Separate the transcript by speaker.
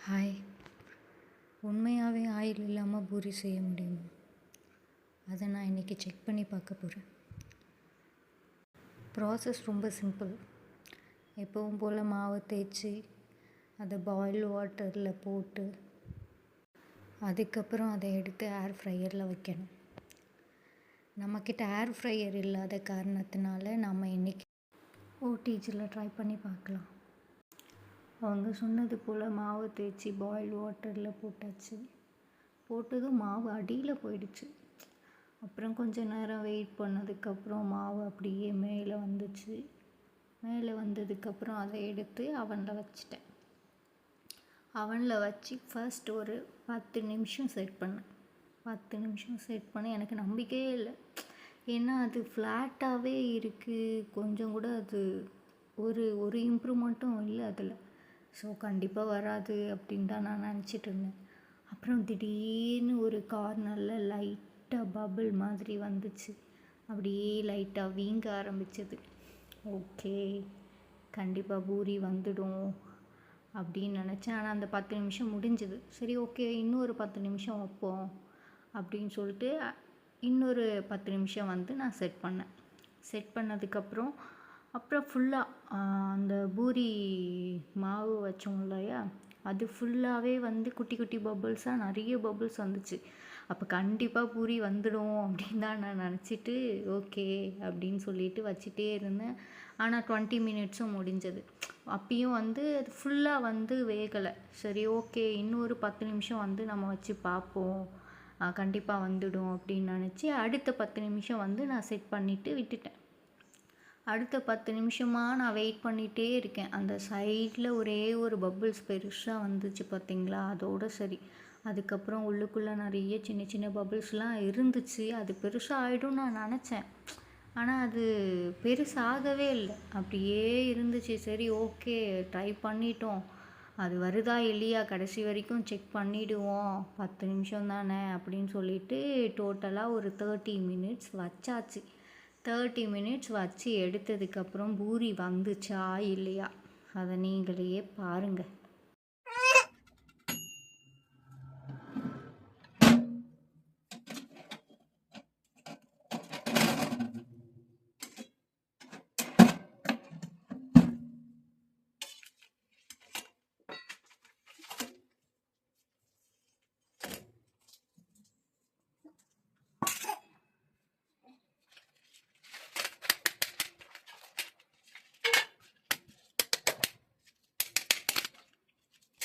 Speaker 1: Hi. உண்மையாகவே oil இல்லாமல் பூரி செய்ய முடியுமா? அதை நான் இன்றைக்கி செக் பண்ணி பார்க்க போகிறேன். ப்ராசஸ் ரொம்ப சிம்பிள். எப்பவும் போல் மாவை தேய்ச்சி அதை பாயில் வாட்டரில் போட்டு அதுக்கப்புறம் அதை எடுத்து ஏர் ஃப்ரையரில் வைக்கணும். நம்மக்கிட்ட ஏர் ஃப்ரையர் இல்லாத காரணத்தினால நம்ம இன்றைக்கி ஓடிஜியில் ட்ரை பண்ணி பார்க்கலாம். அவங்க சொன்னது போல் மாவை தேய்ச்சி பாயில் வாட்டரில் போட்டாச்சு. போட்டதும் மாவு அடியில் போயிடுச்சு. அப்புறம் கொஞ்சம் நேரம் வெயிட் பண்ணதுக்கப்புறம் மாவு அப்படியே மேலே வந்துச்சு. மேலே வந்ததுக்கப்புறம் அதை எடுத்து அவனில் வச்சிட்டேன். அவனில் வச்சு ஃபர்ஸ்ட் ஒரு 10 நிமிஷம் செட் பண்ணேன். 10 நிமிஷம் செட் பண்ண எனக்கு நம்பிக்கையே இல்லை. ஏன்னா அது ஃப்ளாட்டாகவே இருக்குது. கொஞ்சம் கூட அது ஒரு இம்ப்ரூவ்மெண்ட்டும் இல்லை அதில். ஸோ கண்டிப்பாக வராது அப்படின்னு தான் நான் நினச்சிட்டு இருந்தேன். அப்புறம் திடீர்னு ஒரு கார்னரில் லைட்டாக பபிள் மாதிரி வந்துச்சு. அப்படியே லைட்டாக வீங்க ஆரம்பிச்சது. ஓகே, கண்டிப்பாக பூரி வந்துடும் அப்படின்னு நினச்சேன். ஆனால் அந்த 10 நிமிஷம் முடிஞ்சுது. சரி, ஓகே, இன்னொரு 10 நிமிஷம் வைப்போம் அப்படின்னு சொல்லிட்டு இன்னொரு 10 நிமிஷம் நான் செட் பண்ணேன். செட் பண்ணதுக்கப்புறம் ஃபுல்லாக அந்த பூரி மாவு வச்சோம் இல்லையா, அது ஃபுல்லாகவே குட்டி குட்டி பபுள்ஸாக நிறைய பபுள்ஸ் வந்துச்சு. அப்போ கண்டிப்பாக பூரி வந்துடும் அப்படின்னு தான் நான் நினச்சிட்டு ஓகே அப்படின்னு சொல்லிட்டு வச்சுட்டே இருந்தேன். ஆனால் 20 மினிட்ஸும் முடிஞ்சது. அப்பயும் அது ஃபுல்லாக வேகலை. சரி, ஓகே, இன்னொரு 10 நிமிஷம் நம்ம வச்சு பார்ப்போம், கண்டிப்பாக வந்துடும் அப்படின்னு நினச்சி அடுத்த 10 நிமிஷம் நான் செட் பண்ணிவிட்டு விட்டுட்டேன். அடுத்த 10 நிமிஷமாக நான் வெயிட் பண்ணிகிட்டே இருக்கேன். அந்த சைடில் ஒரே ஒரு பபுள்ஸ் பெருசாக வந்துச்சு பார்த்தீங்களா, அதோடு சரி. அதுக்கப்புறம் உள்ளுக்குள்ளே நிறைய சின்ன சின்ன பபுள்ஸ்லாம் இருந்துச்சு. அது பெருசாக ஆகிடும்னு நான் நினச்சேன். ஆனால் அது பெருசாகவே இல்லை, அப்படியே இருந்துச்சு. சரி, ஓகே, ட்ரை பண்ணிட்டோம், அது வருதா இல்லையா கடைசி வரைக்கும் செக் பண்ணிவிடுவோம், 10 நிமிஷம் தானே அப்படின்னு சொல்லிட்டு டோட்டலாக ஒரு 30 மினிட்ஸ் வச்சாச்சு. 30 மினிட்ஸ் வச்சு எடுத்ததுக்கப்புறம் பூரி வந்துச்சா இல்லையா அதை நீங்களே பாருங்கள்.